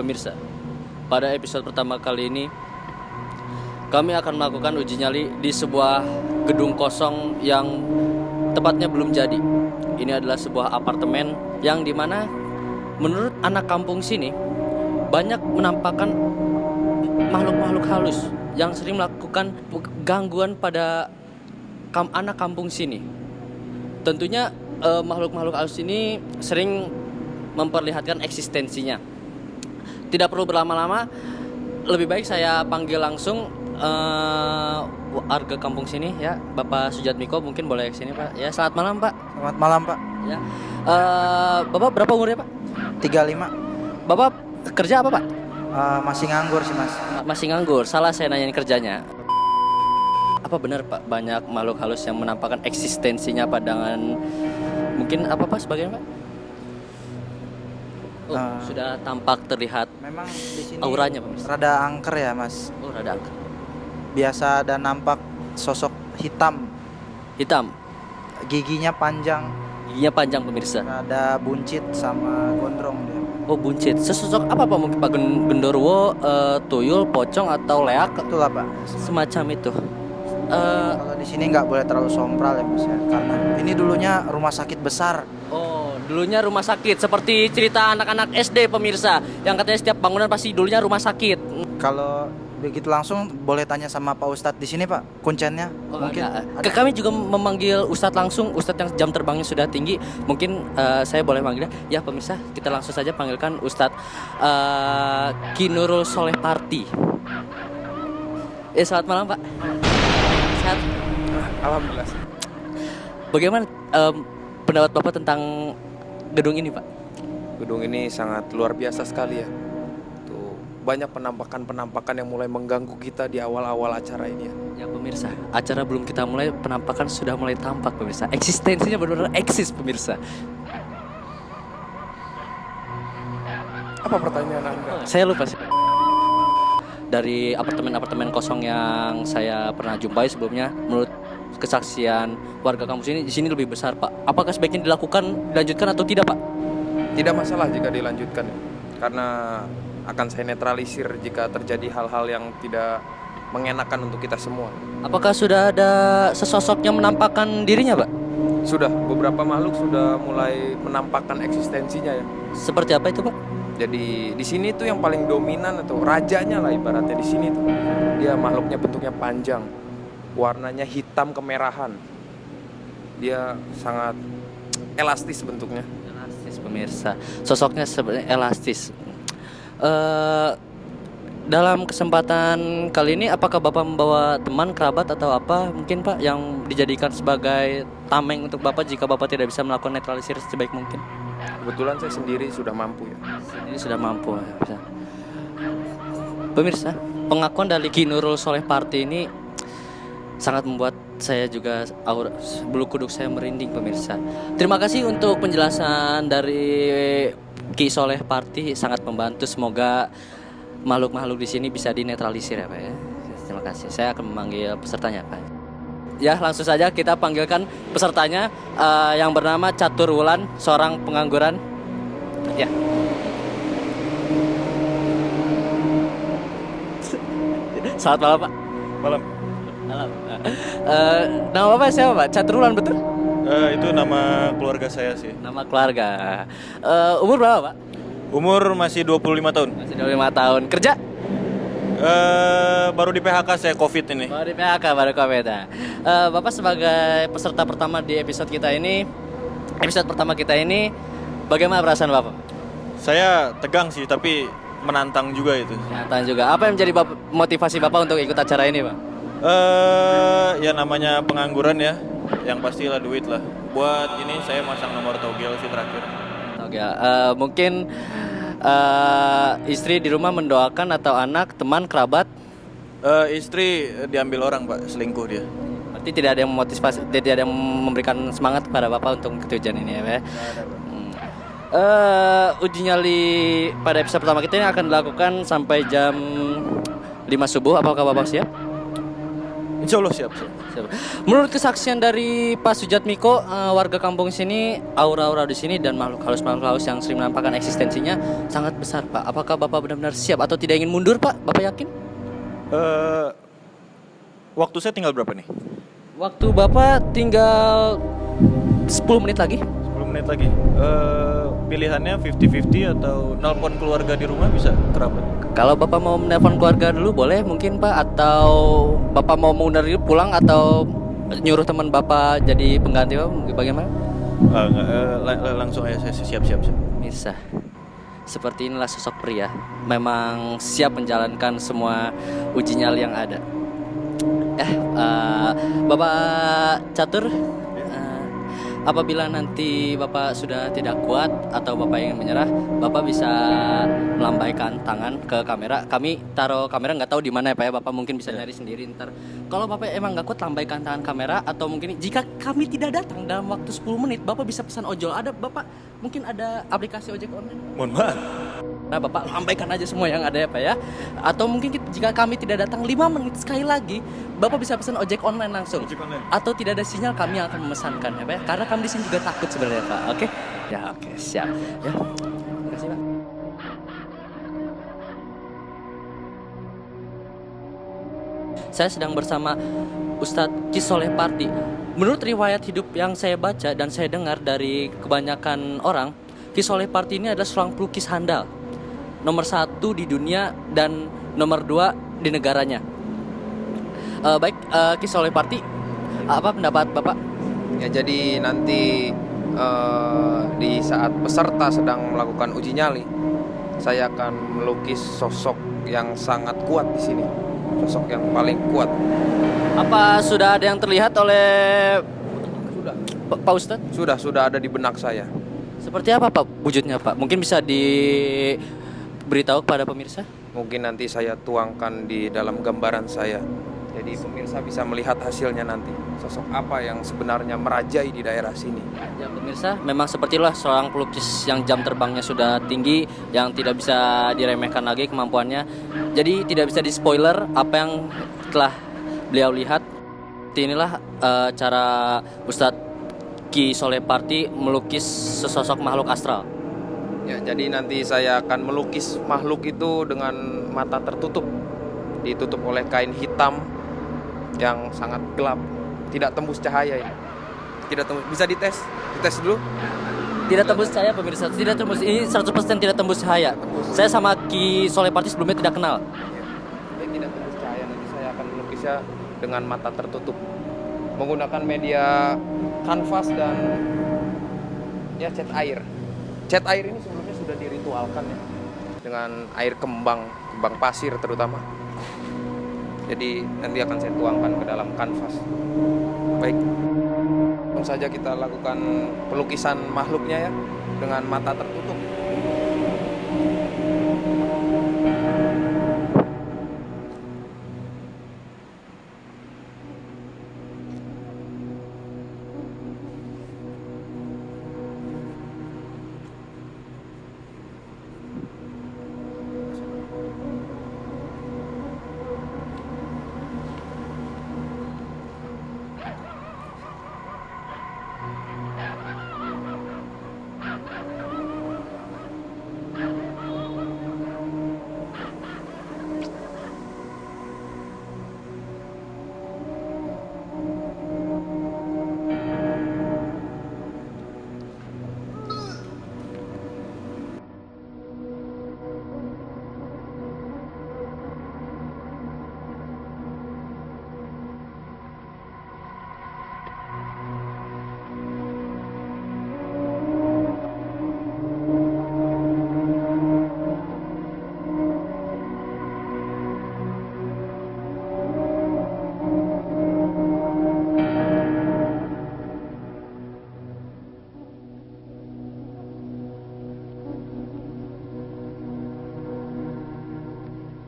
Pemirsa, pada episode pertama kali ini kami akan melakukan uji nyali di sebuah gedung kosong yang tepatnya belum jadi. Ini adalah sebuah apartemen yang dimana menurut anak kampung sini banyak menampakkan makhluk-makhluk halus yang sering melakukan gangguan pada anak kampung sini. Tentunya makhluk-makhluk halus ini sering memperlihatkan eksistensinya. Tidak perlu berlama-lama, lebih baik saya panggil langsung warga kampung sini ya, Bapak Sujatmiko, mungkin boleh ke sini Pak. Ya, selamat malam Pak. Selamat malam Pak. Ya. Bapak berapa umurnya Pak? 35. Bapak kerja apa Pak? Masih nganggur sih Mas. Masih nganggur. Salah saya nanyain kerjanya. Apa benar Pak banyak makhluk halus yang menampakkan eksistensinya pandangan mungkin apa Pak sebagainya Pak? Sudah tampak terlihat Memang di sini auranya Pak. rada angker ya Mas. Oh, rada angker. Biasa ada nampak sosok hitam, Hitam. giginya panjang, Giginya panjang pemirsa. rada buncit sama gondrong dia. Oh, buncit. Sesosok apa Pak? Mungkin Pak Genderuwo, tuyul, pocong atau leak Itulah Pak. semacam itu. Kalau di sini nggak boleh terlalu sompral ya Mas ya, karena ini dulunya rumah sakit besar. Oh, dulunya rumah sakit seperti cerita anak-anak SD pemirsa yang katanya setiap bangunan pasti dulunya rumah sakit. Kalau begitu langsung boleh tanya sama Pak Ustadz di sini Pak, kuncennya. Oh, mungkin ada. Kami juga memanggil Ustadz langsung, Ustadz yang jam terbangnya sudah tinggi. Mungkin saya boleh manggilnya. Ya pemirsa, kita langsung saja panggilkan Ustadz Ki Nurul Soleh Parti. Selamat malam Pak. Sehat? Alhamdulillah. Bagaimana pendapat Bapak tentang gedung ini Pak? Gedung ini sangat luar biasa sekali ya. Tuh, banyak penampakan-penampakan yang mulai mengganggu kita di awal-awal acara ini ya. Ya pemirsa, acara belum kita mulai, penampakan sudah mulai tampak pemirsa. Eksistensinya benar-benar eksis pemirsa. Apa pertanyaan Anda? Saya lupa sih. Dari apartemen-apartemen kosong yang saya pernah jumpai sebelumnya, menurut kesaksian warga kampus ini, di sini lebih besar Pak. Apakah sebaiknya dilanjutkan atau tidak Pak? Tidak masalah jika dilanjutkan ya. Karena akan saya netralisir jika terjadi hal-hal yang tidak mengenakan untuk kita semua. Apakah sudah ada sesosok yang menampakkan dirinya Pak? Sudah, beberapa makhluk sudah mulai menampakkan eksistensinya ya. Seperti apa itu Pak? Jadi di sini tuh yang paling dominan atau rajanya lah ibaratnya di sini tuh. Dia makhluknya bentuknya panjang, warnanya hitam kemerahan. Dia sangat elastis bentuknya. Elastis pemirsa. Sosoknya sebenarnya elastis. Dalam kesempatan kali ini apakah Bapak membawa teman, kerabat atau apa mungkin Pak yang dijadikan sebagai tameng untuk Bapak jika Bapak tidak bisa melakukan netralisir sebaik mungkin? Kebetulan saya sendiri sudah mampu ya. Ini sudah mampu ya, bisa. Pemirsa, pengakuan dari Ki Nurul Soleh Parti ini sangat membuat saya juga bulu kuduk saya merinding pemirsa. Terima kasih untuk penjelasan dari Ki Soleh Parti, sangat membantu. Semoga makhluk-makhluk di sini bisa dinetralisir ya Pak ya. Terima kasih. Saya akan memanggil pesertanya Pak. Ya, langsung saja kita panggilkan pesertanya yang bernama Catur Wulan, seorang pengangguran. Ya. Selamat malam Pak. Malam. Malam. Nama Bapak siapa Pak? Catur Wulan betul? Itu nama keluarga saya sih. Nama keluarga. Umur berapa Pak? Umur masih 25 tahun. Masih 25 tahun. Kerja? Baru di PHK saya COVID ini. Baru di PHK, baru COVID ya. Bapak sebagai peserta pertama di episode pertama kita ini, bagaimana perasaan Bapak? Saya tegang sih, tapi menantang juga itu. Nyata juga. Apa yang menjadi motivasi Bapak untuk ikut acara ini, Pak? Ya namanya pengangguran ya, yang pastilah duit lah. Buat ini saya masang nomor togel sih terakhir. Oke, mungkin istri di rumah mendoakan atau anak, teman, kerabat? Istri diambil orang Pak, selingkuh dia. Berarti tidak ada yang memotivasi, tidak ada yang memberikan semangat kepada Bapak untuk tujuan ini ya, Pak? Uji nyali pada episode pertama kita ini akan dilakukan sampai jam 5 subuh. Apakah Bapak siap? Insya Allah siap. Siap. Menurut kesaksian dari Pak Sujatmiko, warga kampung sini, aura-aura di sini dan makhluk halus yang sering menampakkan eksistensinya sangat besar, Pak. Apakah Bapak benar-benar siap atau tidak ingin mundur, Pak? Bapak yakin? Waktu saya tinggal berapa nih? Waktu Bapak tinggal 10 menit lagi. 10 menit lagi. Pilihannya 50-50 atau nelpon keluarga di rumah bisa kerabat? Kalau Bapak mau menelpon keluarga dulu boleh mungkin, Pak, atau Bapak mau mundur dulu pulang atau nyuruh teman Bapak jadi pengganti, Pak? Bagaimana? Langsung aja saya siap. Bisa. Seperti inilah sosok pria. Memang siap menjalankan semua uji nyali yang ada. Bapak Catur, apabila nanti Bapak sudah tidak kuat atau Bapak ingin menyerah, Bapak bisa melambaikan tangan ke kamera. Kami taruh kamera nggak tahu di mana ya Pak ya. Bapak mungkin bisa nyari sendiri ntar. Kalau Bapak emang nggak kuat, lambaikan tangan kamera. Atau mungkin jika kami tidak datang dalam waktu 10 menit, Bapak bisa pesan ojol. Ada Bapak mungkin ada aplikasi ojek online. Mohon maaf. Nah Bapak lambaikan aja semua yang ada ya Pak ya. Atau mungkin jika kami tidak datang 5 menit sekali lagi, Bapak bisa pesan ojek online langsung. Ojek online. Atau tidak ada sinyal, kami yang akan memesankan ya Pak ya. Karena kami di sini juga takut sebenarnya Pak. Oke? Ya oke, siap. Ya. Terima kasih Pak. Saya sedang bersama Ustadz Kisoleh Parti. Menurut riwayat hidup yang saya baca dan saya dengar dari kebanyakan orang, Kisoleh Parti ini adalah seorang pelukis handal, nomor 1 di dunia dan nomor 2 di negaranya. Baik, Kisoleh Parti, apa pendapat Bapak? Ya, jadi nanti di saat peserta sedang melakukan uji nyali, saya akan melukis sosok yang sangat kuat di sini, sosok yang paling kuat. Apa sudah ada yang terlihat oleh Pak Ustadz? Sudah ada di benak saya. Seperti apa Pak wujudnya Pak? Mungkin bisa diberitahu kepada pemirsa? Mungkin nanti saya tuangkan di dalam gambaran saya. Jadi pemirsa bisa melihat hasilnya nanti. Sosok apa yang sebenarnya merajai di daerah sini. Ya pemirsa, memang sepertilah seorang pelukis yang jam terbangnya sudah tinggi, yang tidak bisa diremehkan lagi kemampuannya. Jadi tidak bisa di-spoiler apa yang telah beliau lihat. Inilah cara Ustadz Kisoleh Parti melukis sesosok makhluk astral. Ya, jadi nanti saya akan melukis makhluk itu dengan mata tertutup, ditutup oleh kain hitam yang sangat gelap, tidak tembus cahaya ya. Tidak tembus. Bisa dites dulu. Tidak tembus cahaya pemirsa, tidak tembus. Ini 100% tidak tembus cahaya. Saya sama Kisoleh Parti sebelumnya tidak kenal. Ya, tidak tembus cahaya. Nanti saya akan melukisnya dengan mata tertutup, menggunakan media kanvas dan ya cat air. Cat air ini sebelumnya sudah diritualkan ya, dengan air kembang pasir terutama. Jadi nanti akan saya tuangkan ke dalam kanvas. Baik, langsung saja kita lakukan pelukisan makhluknya ya, dengan mata tertutup.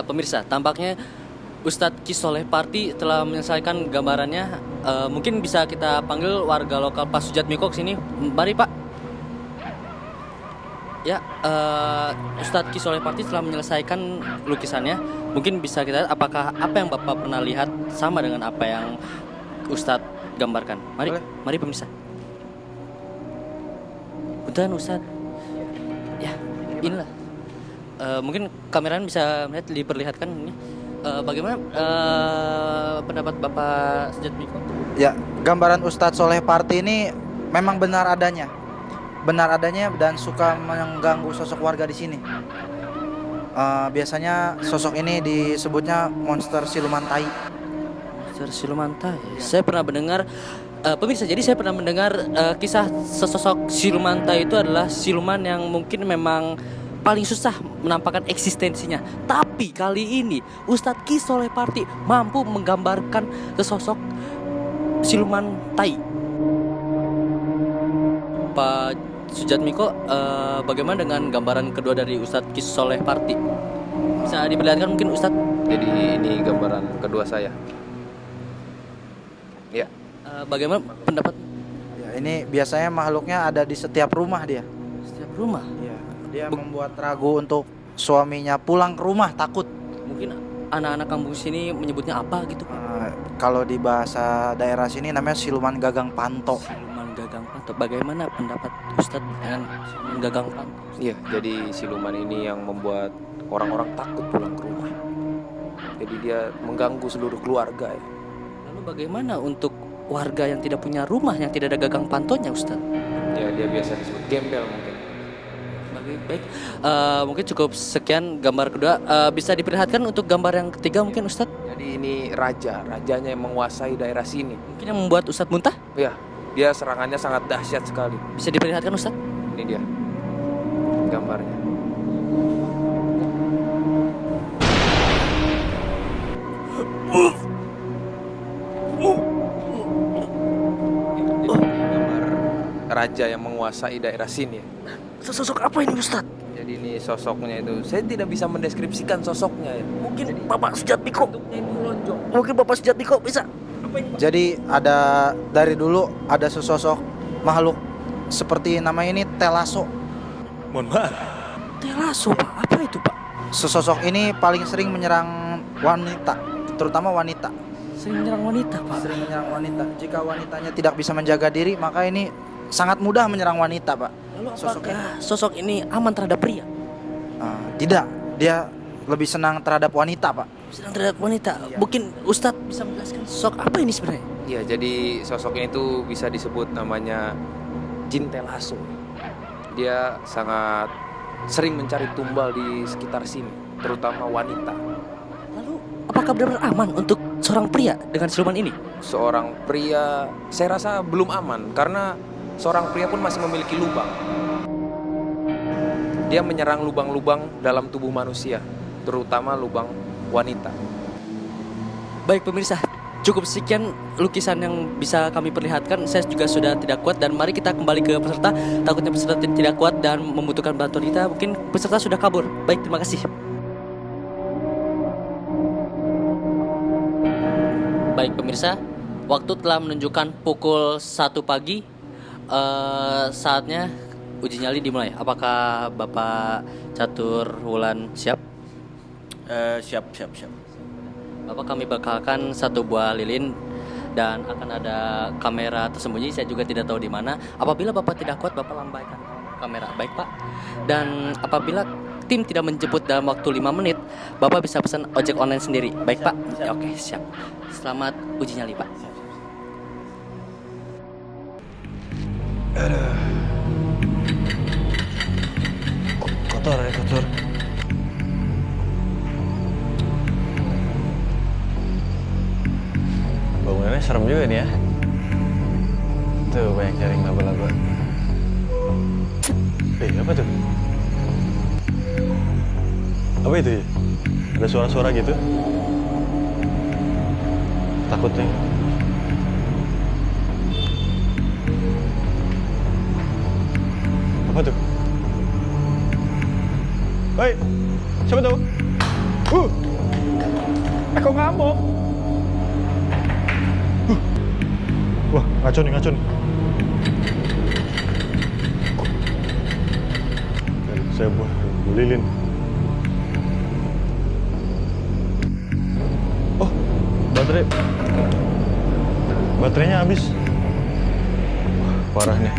Pemirsa, tampaknya Ustadz Kisoleh Parti telah menyelesaikan gambarannya. Mungkin bisa kita panggil warga lokal Pak Sujatmiko ke sini. Mari Pak. Ya, Ustadz Ki Soleh Parti telah menyelesaikan lukisannya. Mungkin bisa kita lihat apakah apa yang Bapak pernah lihat sama dengan apa yang Ustadz gambarkan. Mari, Boleh. mari pemirsa. Punten Ustadz. Ya, inilah. Mungkin kameranya bisa melihat diperlihatkan ini. Bagaimana pendapat Bapak Sujatmiko? Ya, gambaran Ustadz Soleh Parti ini memang benar adanya dan suka mengganggu sosok warga di sini. Biasanya sosok ini disebutnya monster siluman tai. Monster siluman tai. Saya pernah mendengar pemirsa, jadi saya pernah mendengar kisah sesosok siluman tai itu adalah siluman yang mungkin memang paling susah menampakkan eksistensinya. Tapi kali ini Ustadz Ki Soleh Parti mampu menggambarkan sesosok siluman tai. Pak Sujatmiko, bagaimana dengan gambaran kedua dari Ustadz Ki Soleh Parti? Bisa diperlihatkan mungkin Ustadz? Jadi ini gambaran kedua saya. Ya. Bagaimana pendapat Ya, ini biasanya makhluknya ada di setiap rumah dia. setiap rumah? Ya, dia membuat ragu untuk suaminya pulang ke rumah, takut. Mungkin anak-anak kampung sini menyebutnya apa gitu Pak? Kalau di bahasa daerah sini namanya siluman gagang panto. Siluman gagang panto. Bagaimana pendapat Ustadz dengan siluman gagang panto? Iya, jadi siluman ini yang membuat orang-orang takut pulang ke rumah. Jadi dia mengganggu seluruh keluarga ya. Lalu bagaimana untuk warga yang tidak punya rumah, yang tidak ada gagang pantonya Ustadz? Ya dia biasa disebut gembel mungkin. Baik, mungkin cukup sekian gambar kedua. Bisa diperlihatkan untuk gambar yang ketiga mungkin Ustadz? Jadi ini rajanya yang menguasai daerah sini. Mungkin yang membuat Ustadz muntah? Ya, dia serangannya sangat dahsyat sekali. Bisa diperlihatkan Ustadz? Ini dia gambarnya. Ini gambar raja yang menguasai daerah sini. Sosok apa ini Ustadz? Jadi ini sosoknya itu, saya tidak bisa mendeskripsikan sosoknya ya. Mungkin Bapak Sujatmiko. Mungkin Bapak Sujatmiko bisa. Jadi ada dari dulu ada sesosok makhluk seperti namanya ini telaso. Mohon maaf. Telaso Pak, apa itu Pak? Sesosok ini paling sering menyerang wanita, terutama wanita. Sering menyerang wanita Pak. Sering menyerang wanita. Jika wanitanya tidak bisa menjaga diri, maka ini sangat mudah menyerang wanita, Pak. Lalu apakah sosok ini aman terhadap pria? Tidak, dia lebih senang terhadap wanita, Pak. Sedang terhadap wanita. Iya. Mungkin Ustadz bisa menjelaskan sosok apa ini sebenarnya? Ya, jadi sosok ini tuh bisa disebut namanya jin telaso. Dia sangat sering mencari tumbal di sekitar sini, terutama wanita. Lalu apakah benar-benar aman untuk seorang pria dengan siluman ini? Seorang pria, saya rasa belum aman karena seorang pria pun masih memiliki lubang. Dia menyerang lubang-lubang dalam tubuh manusia, terutama lubang wanita. Baik pemirsa, cukup sekian lukisan yang bisa kami perlihatkan. Saya juga sudah tidak kuat dan mari kita kembali ke peserta. Takutnya peserta tidak kuat dan membutuhkan bantuan kita. Mungkin peserta sudah kabur. Baik, terima kasih. Baik pemirsa, waktu telah menunjukkan pukul 1 pagi. Saatnya uji nyali dimulai. Apakah Bapak Catur Wulan siap? Siap. Bapak, kami bakalkan satu buah lilin dan akan ada kamera tersembunyi. Saya juga tidak tahu di mana. Apabila Bapak tidak kuat, Bapak lambaikan kamera. Baik Pak. Dan apabila tim tidak menjemput dalam waktu 5 menit, Bapak bisa pesan ojek online sendiri. Baik Pak. Ya, oke, siap. Selamat uji nyali Pak. Kotor. Bangunannya serem juga nih ya. Tuh banyak jaring laba-laba. Apa tuh? Apa itu ya? Ada suara-suara gitu? Takut nih. Apa tuh? Hei, siapa tuh? Aku ngamuk. Wah, ngaco nih. saya buat Bu Lilin. Oh, baterainya habis. Wah, parah nih.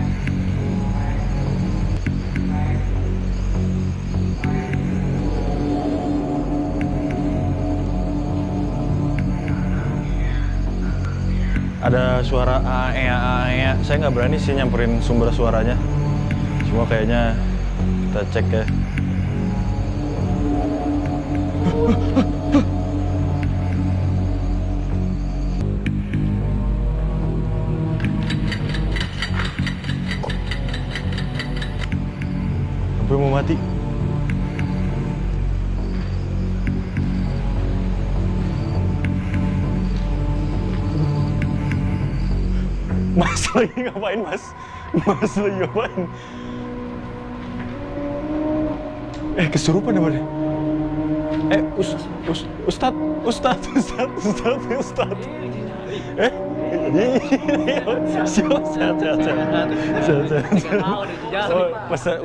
Ada suara ae. Saya nggak berani sih nyamperin sumber suaranya. Cuma kayaknya kita cek ya. Hampir mau mati. Mas lagi ngapain, Mas? Mas lagi ngapain? Kesurupan apa deh? Ustad. Sehat. Oh,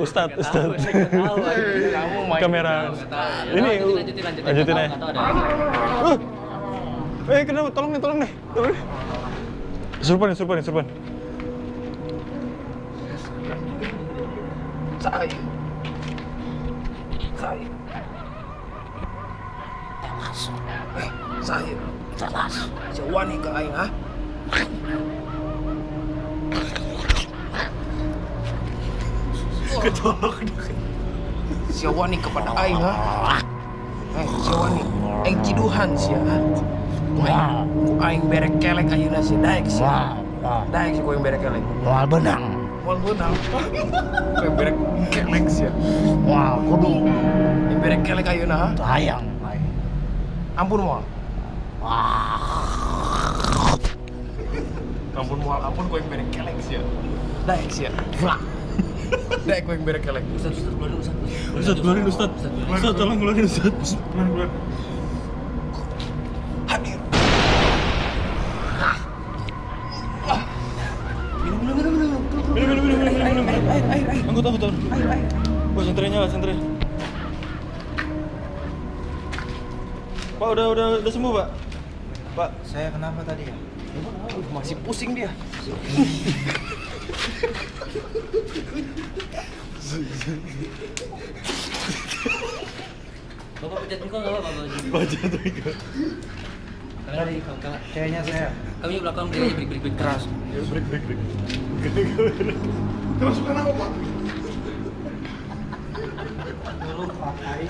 Ustad. Kamera. Ini lanjutin ya. Kenapa? Tolong nih. Kesurupan. Saya. Siapa nih ke aing, ha? Ketolak. Siapa nih kepada aing, ha? Siapa nih? Aing ciduhan sih, ha? Aing berek kelek ayeuna sih, daek sih. Daek sih aing berek kelek. Wah, benang. Aing berek kelek sih. Wah, kudu. Aing berek kelek ayeuna, ha? Sayang. Ampun moal. Ampun kau yang berek kelek sih. Daek sih. Daek kau yang berek kelek. Ustad, keluarin Ustad. Ustad, tolong keluarin Ustad. Keluarin. Hadir. Minum. Angkut. Pak, senternya nyala, senternya. Pak, udah sembuh, Pak. Pak, Saya kenapa tadi ya? Masih pusing dia. Bapak pencet Miko nggak apa-apa? baca tuh itu. Kayaknya saya. Kami belakang beri break keras. Break. Termasuk kenapa, Pak? Belum pakai.